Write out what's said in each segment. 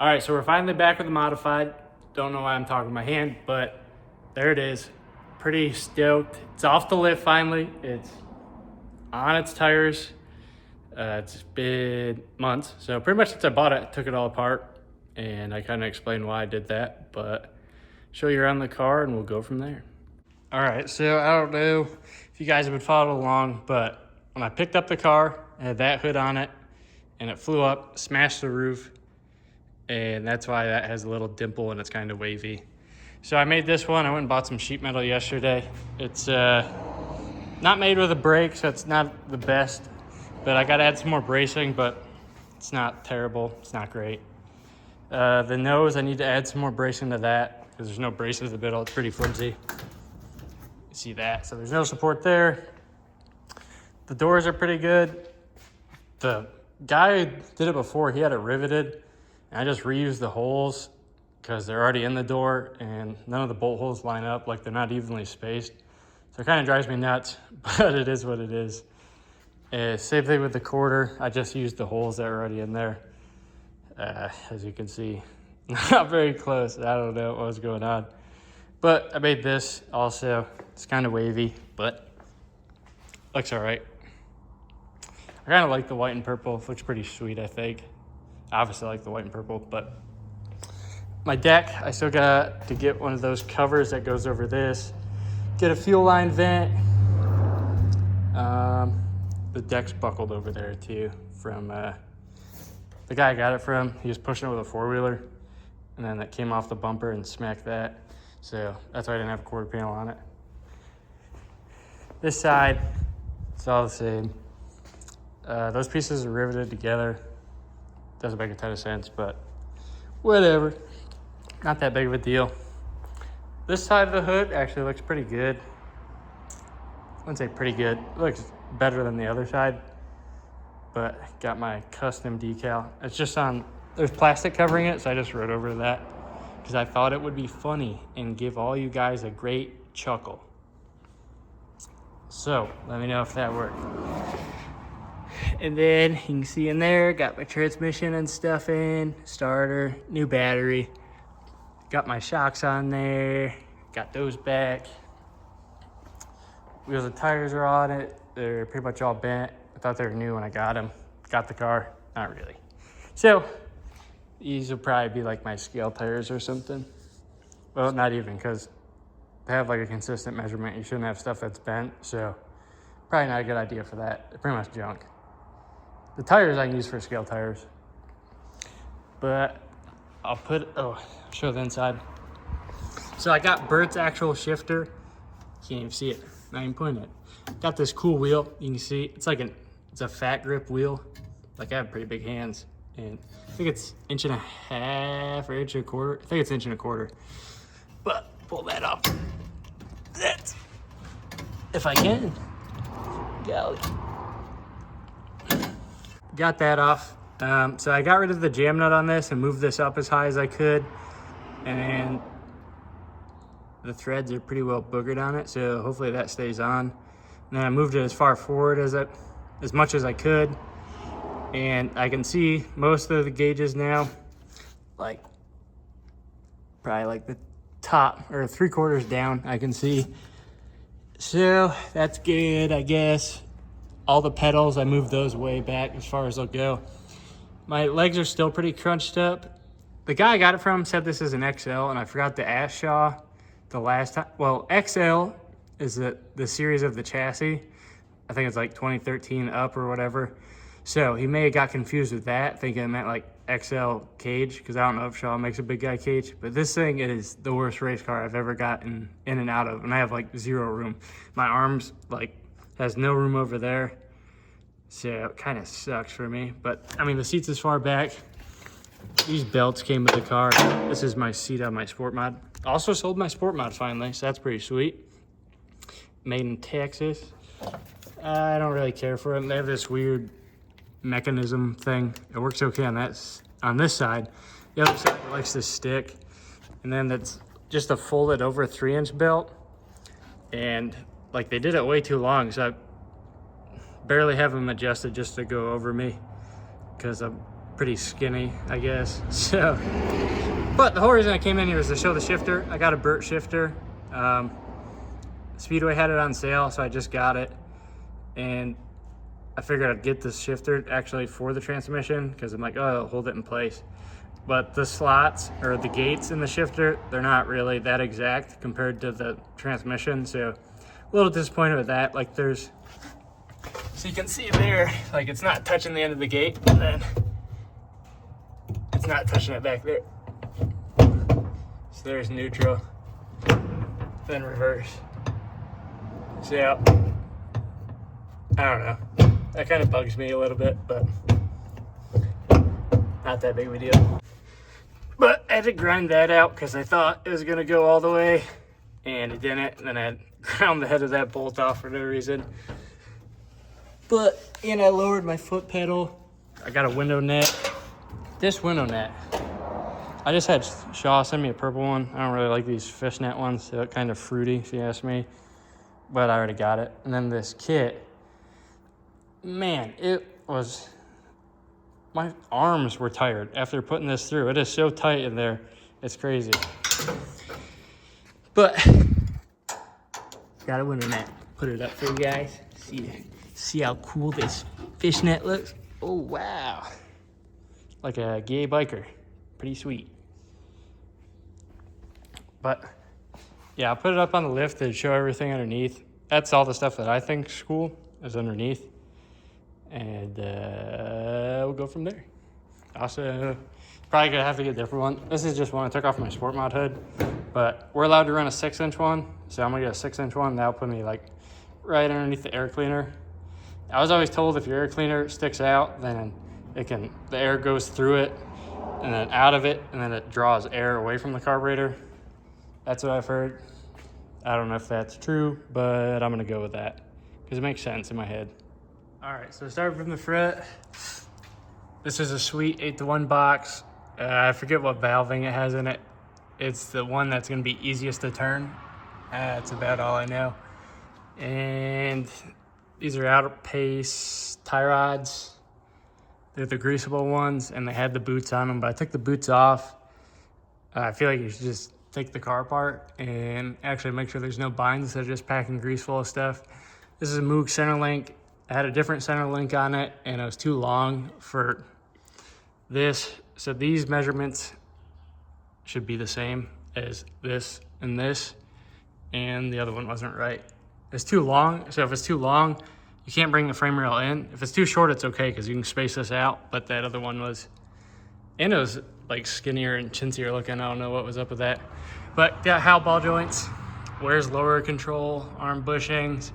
All right, so we're finally back with the modified. Don't know why I'm talking to my hand, but there it is. Pretty stoked. It's off the lift finally. It's on its tires. It's been months. So pretty much since I bought it, I took it all apart, and I kind of explained why I did that, but show you around the car and we'll go from there. All right, so I don't know if you guys have been following along, but when I picked up the car, it had that hood on it, and it flew up, smashed the roof, and that's why that has a little dimple and it's kind of wavy. So I made this one. I went and bought some sheet metal yesterday. It's not made with a brake, so it's not the best, but I got to add some more bracing, but it's not terrible. It's not great. The nose, I need to add some more bracing to that because there's no braces in the middle. It's pretty flimsy. You see that? So there's no support there. The doors are pretty good. The guy who did it before, he had it riveted, and I just reused the holes because they're already in the door and none of the bolt holes line up, like they're not evenly spaced. So it kind of drives me nuts, but it is what it is. Same thing with the quarter. I just used the holes that are already in there. As you can see, not very close. I don't know what was going on. But I made this also. It's kind of wavy, but looks all right. I kind of like the white and purple. It looks pretty sweet, I think. Obviously I like the white and purple, but my deck, I still got to get one of those covers that goes over this. Get a fuel line vent. The deck's buckled over there too from the guy I got it from. He was pushing it with a four-wheeler, and then that came off the bumper and smacked that. So that's why I didn't have a quarter panel on it. This side, it's all the same. Those pieces are riveted together. Doesn't make a ton of sense, but whatever. Not that big of a deal. This side of the hood actually looks pretty good. I wouldn't say pretty good. It looks better than the other side, but got my custom decal. It's just on, there's plastic covering it, so I just wrote over that because I thought it would be funny and give all you guys a great chuckle. So let me know if that worked. And then you can see in there, got my transmission and stuff in, starter, new battery. Got my shocks on there, got those back. Wheels and tires are on it. They're pretty much all bent. I thought they were new when I got them. Got the car, not really. So these will probably be like my scale tires or something. Well, not even, because they have like a consistent measurement. You shouldn't have stuff that's bent, so probably not a good idea for that. They're pretty much junk. The tires I can use for scale tires, but I'll show the inside. So I got Bert's actual shifter. Can't even see it, not even pointing it. Got this cool wheel. You can see it's a fat grip wheel. Like I have pretty big hands, and I think it's 1.5 inches or 1.25 inches. I think it's 1.25 inches. But pull that off. That's if I can. Golly. Got that off. So I got rid of the jam nut on this and moved this up as high as I could. And the threads are pretty well boogered on it, so hopefully that stays on. And then I moved it as far forward as much as I could. And I can see most of the gauges now, like probably like the top or 3/4 down, I can see. So that's good, I guess. All the pedals, I moved those way back as far as they'll go. My legs are still pretty crunched up. The guy I got it from said this is an XL, and I forgot to ask Shaw the last time. Well, XL is the series of the chassis. I think it's like 2013 up or whatever. So he may have got confused with that, thinking it meant like XL cage, because I don't know if Shaw makes a big guy cage. But this thing is the worst race car I've ever gotten in and out of, and I have like zero room. My arms like has no room over there. So it kind of sucks for me, but I mean, the seat's as far back. These belts came with the car. This is my seat on my Sport Mod. Also sold my Sport Mod finally, so that's pretty sweet. Made in Texas. I don't really care for them. They have this weird mechanism thing. It works okay on this side. The other side likes to stick. And then that's just a folded over 3-inch belt. And like they did it way too long, so I barely have them adjusted just to go over me, because I'm pretty skinny, I guess. So, but the whole reason I came in here was to show the shifter. I got a Burt shifter. Speedway had it on sale, so I just got it. And I figured I'd get this shifter actually for the transmission because I'm like, oh, it'll hold it in place. But the slots or the gates in the shifter, they're not really that exact compared to the transmission. So a little disappointed with that. Like there's, so you can see there, like it's not touching the end of the gate, and then it's not touching it back there. So there's neutral, then reverse. So yeah, I don't know. That kind of bugs me a little bit, but not that big of a deal. But I had to grind that out because I thought it was gonna go all the way, and it didn't. And then I ground the head of that bolt off for no reason. And I lowered my foot pedal. I got a window net. This window net, I just had Shaw send me a purple one. I don't really like these fishnet ones. They look kind of fruity, if you ask me. But I already got it. And then this kit, man, my arms were tired after putting this through. It is so tight in there. It's crazy. But got a window net. Put it up for you guys. See how cool this fishnet looks. Oh, wow. Like a gay biker. Pretty sweet. But yeah, I'll put it up on the lift to show everything underneath. That's all the stuff that I think is cool is underneath. And we'll go from there. Also, probably gonna have to get a different one. This is just one I took off my sport mod hood, but we're allowed to run a 6-inch one. So I'm gonna get a 6-inch one. That'll put me like right underneath the air cleaner. I was always told if your air cleaner sticks out, then the air goes through it and then out of it, and then it draws air away from the carburetor. That's what I've heard. I don't know if that's true, but I'm gonna go with that because it makes sense in my head. All right, so starting from the front, this is a sweet 8-to-1 box. I forget what valving it has in it. It's the one that's gonna be easiest to turn. That's about all I know. And these are Outpace tie rods. They're the greasable ones, and they had the boots on them, but I took the boots off. I feel like you should just take the car apart and actually make sure there's no binds instead of just packing grease full of stuff. This is a Moog center link. I had a different center link on it, and it was too long for this. So these measurements should be the same as this, and the other one wasn't right. It's too long, so if it's too long, you can't bring the frame rail in. If it's too short, it's okay, because you can space this out, but that other one was, and it was like skinnier and chintzier looking. I don't know what was up with that. But got Hal ball joints, where's lower control, arm bushings,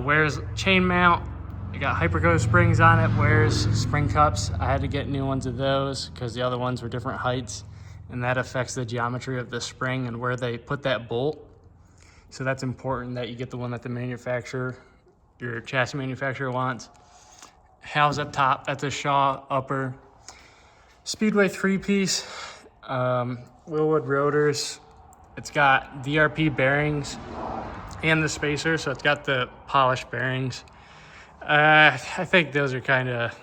where's chain mount. I got Hyperco springs on it, where's spring cups. I had to get new ones of those because the other ones were different heights, and that affects the geometry of the spring and where they put that bolt. So that's important that you get the one that the manufacturer, your chassis manufacturer wants. Hal's up top, that's a Shaw upper. Speedway 3-piece, Willwood rotors. It's got DRP bearings and the spacer, so it's got the polished bearings. I think those are kind of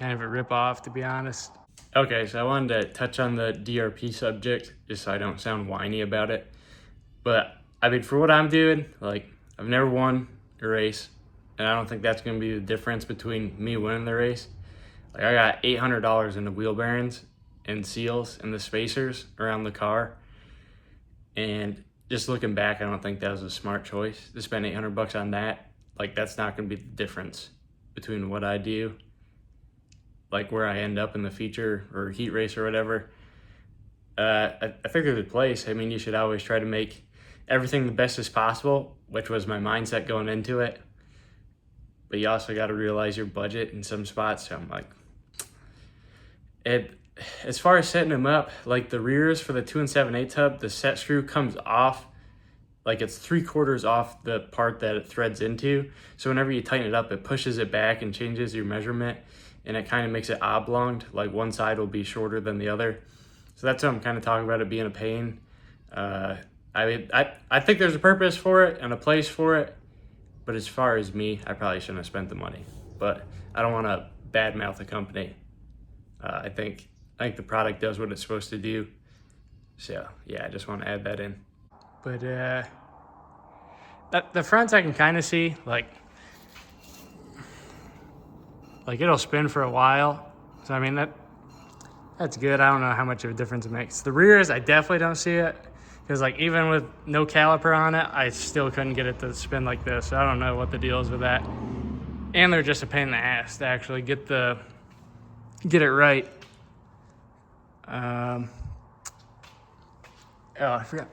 a rip-off, to be honest. Okay, so I wanted to touch on the DRP subject, just so I don't sound whiny about it. But, I mean, for what I'm doing, like, I've never won a race, and I don't think that's going to be the difference between me winning the race. Like, I got $800 in the wheel bearings and seals and the spacers around the car. And just looking back, I don't think that was a smart choice to spend $800 on that. Like, that's not going to be the difference between what I do, like where I end up in the feature or heat race or whatever. I think there's a place. I mean, you should always try to make everything the best as possible, which was my mindset going into it. But you also got to realize your budget in some spots. So I'm like, as far as setting them up, like the rears for the 2 7/8 hub, the set screw comes off, like it's 3/4 off the part that it threads into. So whenever you tighten it up, it pushes it back and changes your measurement, and it kind of makes it oblonged, like one side will be shorter than the other. So that's what I'm kind of talking about, it being a pain. I think there's a purpose for it and a place for it, but as far as me, I probably shouldn't have spent the money. But I don't want to badmouth the company. I think the product does what it's supposed to do. So yeah, I just want to add that in. But the fronts I can kind of see, like it'll spin for a while. So I mean that's good. I don't know how much of a difference it makes. The rears, I definitely don't see it, because like even with no caliper on it, I still couldn't get it to spin like this. So I don't know what the deal is with that. And they're just a pain in the ass to actually get it right. Oh, I forgot.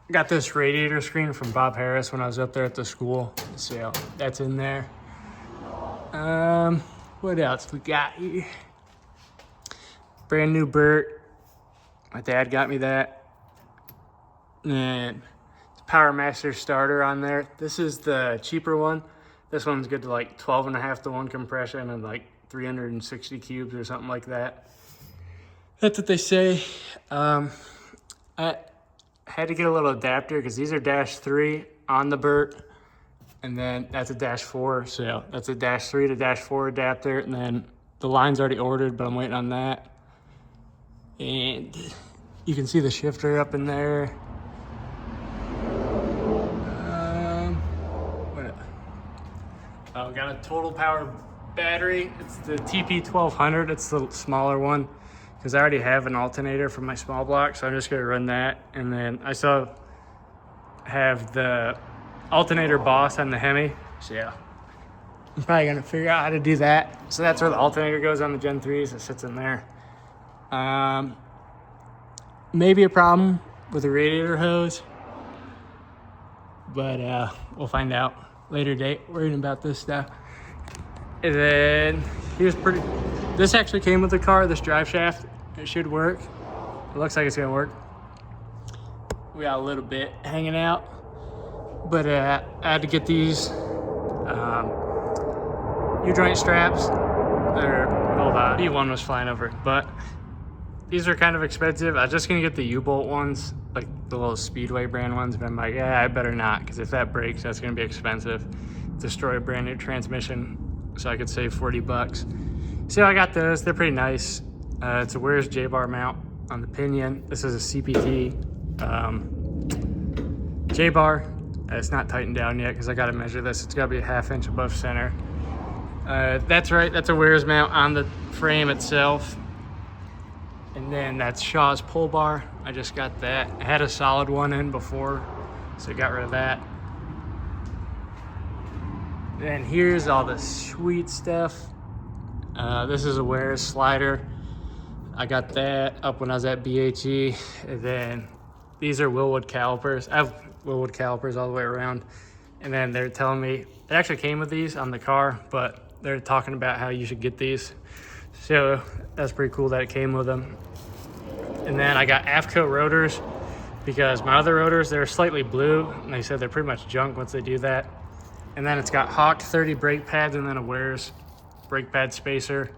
I got this radiator screen from Bob Harris when I was up there at the school. So that's in there. What else we got here? Brand new Burt. My dad got me that. And Power Master starter on there. This is the cheaper one. This one's good to like 12.5 to 1 compression and like 360 cubes or something like that. That's what they say. I had to get a little adapter because these are -3 on the Burt, and then that's a -4. So that's a -3 to -4 adapter, and then the line's already ordered, but I'm waiting on that. And you can see the shifter up in there. Got a total power battery. It's the TP1200. It's the smaller one because I already have an alternator for my small block, so I'm just gonna run that. And then I still have the alternator boss on the HEMI. So yeah, I'm probably gonna figure out how to do that. So that's where the alternator goes on the Gen 3s. It sits in there. Maybe a problem with the radiator hose, but we'll find out later date, worrying about this stuff. And then this actually came with the car, this drive shaft. It should work. It looks like it's gonna work. We got a little bit hanging out, but I had to get these U-joint straps. Hold on, B1 was flying over, but these are kind of expensive. I was just gonna get the U-bolt ones, like the little Speedway brand ones, but I'm like, yeah, I better not, because if that breaks, that's gonna be expensive. Destroy a brand new transmission, so I could save 40 bucks. So I got those, they're pretty nice. It's a Where's J-bar mount on the pinion. This is a CPT J-bar. It's not tightened down yet because I gotta measure this. It's gotta be a 1/2 inch above center. That's right, that's a Where's mount on the frame itself. And then that's Shaw's pull bar. I just got that. I had a solid one in before, so I got rid of that. And here's all the sweet stuff. This is a Where's slider. I got that up when I was at BHE. And then these are Willwood calipers. I have Willwood calipers all the way around. And then they're telling me, it actually came with these on the car, but they're talking about how you should get these. So that's pretty cool that it came with them. And then I got AFCO rotors because my other rotors, they're slightly blue, and they said they're pretty much junk once they do that. And then it's got Hawk 30 brake pads and then a Where's brake pad spacer.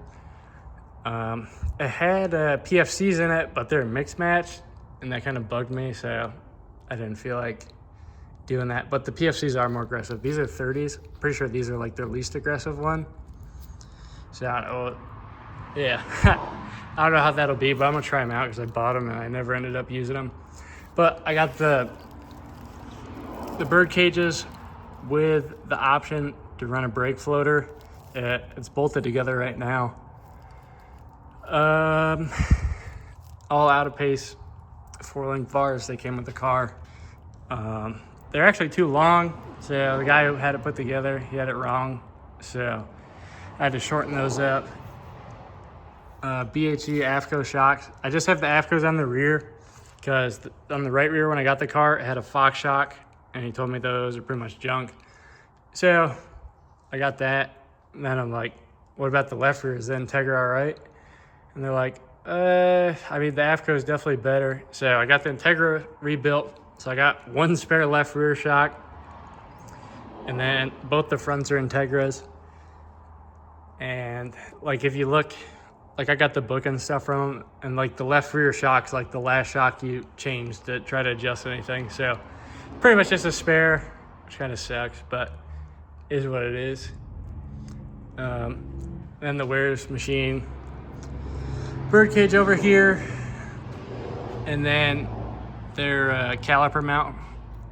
It had PFCs in it, but they're mixed match, and that kind of bugged me, so I didn't feel like doing that. But the PFCs are more aggressive. These are 30s. Pretty sure these are like their least aggressive one. So I don't know. Yeah, I don't know how that'll be, but I'm gonna try them out because I bought them and I never ended up using them. But I got the bird cages with the option to run a brake floater. It's bolted together right now. All out of pace 4-link bars. They came with the car. They're actually too long, so the guy who had it put together, he had it wrong, so I had to shorten those up. BHE AFCO shocks. I just have the AFCOs on the rear because on the right rear when I got the car, it had a Fox shock, and he told me those are pretty much junk. So I got that, and then I'm like, what about the left rear? Is the Integra all right? And they're like, I mean, the AFCO is definitely better. So I got the Integra rebuilt. So I got one spare left rear shock, and then both the fronts are Integras. And like, if you look, like I got the book and stuff from them, and like the left rear shock's like the last shock you changed to try to adjust anything. So pretty much just a spare, which kind of sucks, but is what it is. Then the Where's machine. bird cage over here, and then their caliper mount.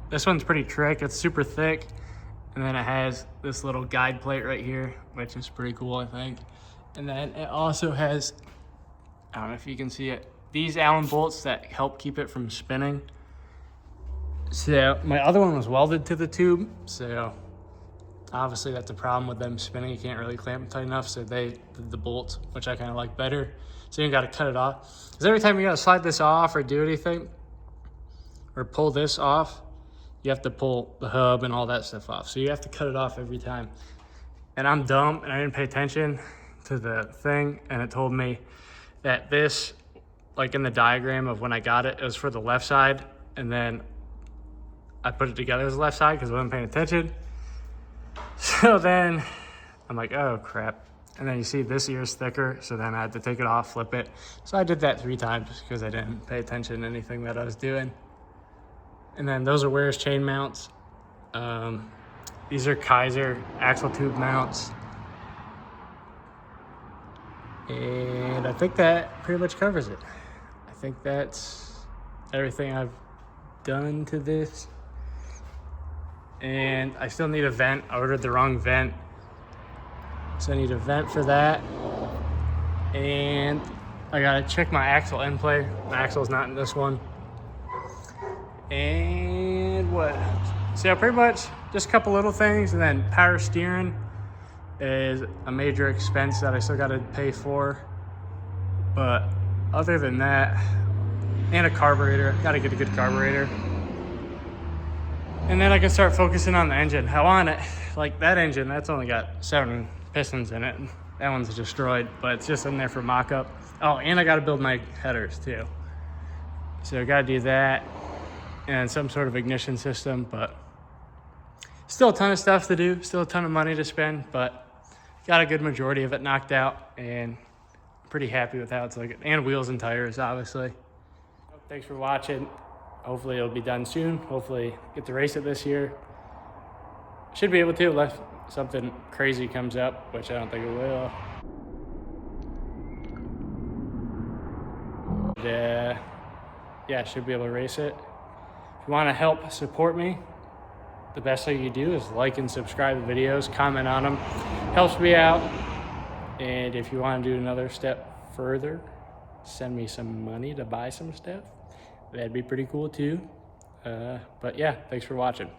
This one's pretty trick. It's super thick, and then it has this little guide plate right here, which is pretty cool, I think. And then it also has, I don't know if you can see it, these Allen bolts that help keep it from spinning. So my other one was welded to the tube, so obviously that's a problem with them spinning. You can't really clamp them tight enough, so they did the bolts, which I kind of like better. So you gotta cut it off. Because every time you gotta slide this off or do anything, or pull this off, you have to pull the hub and all that stuff off. So you have to cut it off every time. And I'm dumb and I didn't pay attention to the thing, and it told me that this, like in the diagram of when I got it, it was for the left side, and then I put it together as the left side because I wasn't paying attention. So then I'm like, oh crap. And then you see this ear's thicker, so then I had to take it off, flip it. So I did that 3 times because I didn't pay attention to anything that I was doing. And then those are Ware's chain mounts. These are Kaiser axle tube mounts. And I think that pretty much covers it. I think that's everything I've done to this. And I still need a vent. I ordered the wrong vent, so I need a vent for that. And I gotta check my axle end play. My axle's not in this one. And what? So pretty much just a couple little things, and then power steering is a major expense that I still gotta pay for. But other than that, and a carburetor, gotta get a good carburetor. And then I can start focusing on the engine. I want it, like that engine, that's only got 7 pistons in it. That one's destroyed, but it's just in there for mock-up. Oh, and I gotta build my headers too. So I gotta do that, and some sort of ignition system, but still a ton of stuff to do, still a ton of money to spend, but got a good majority of it knocked out, and I'm pretty happy with how it's looking. And wheels and tires, obviously. Thanks for watching. Hopefully it'll be done soon. Hopefully get to race it this year. Should be able to, unless something crazy comes up, which I don't think it will. Yeah, should be able to race it. If you want to help support me, the best thing you do is like and subscribe to videos, comment on them. Helps me out. And if you want to do another step further, send me some money to buy some stuff. That'd be pretty cool too. But yeah, thanks for watching.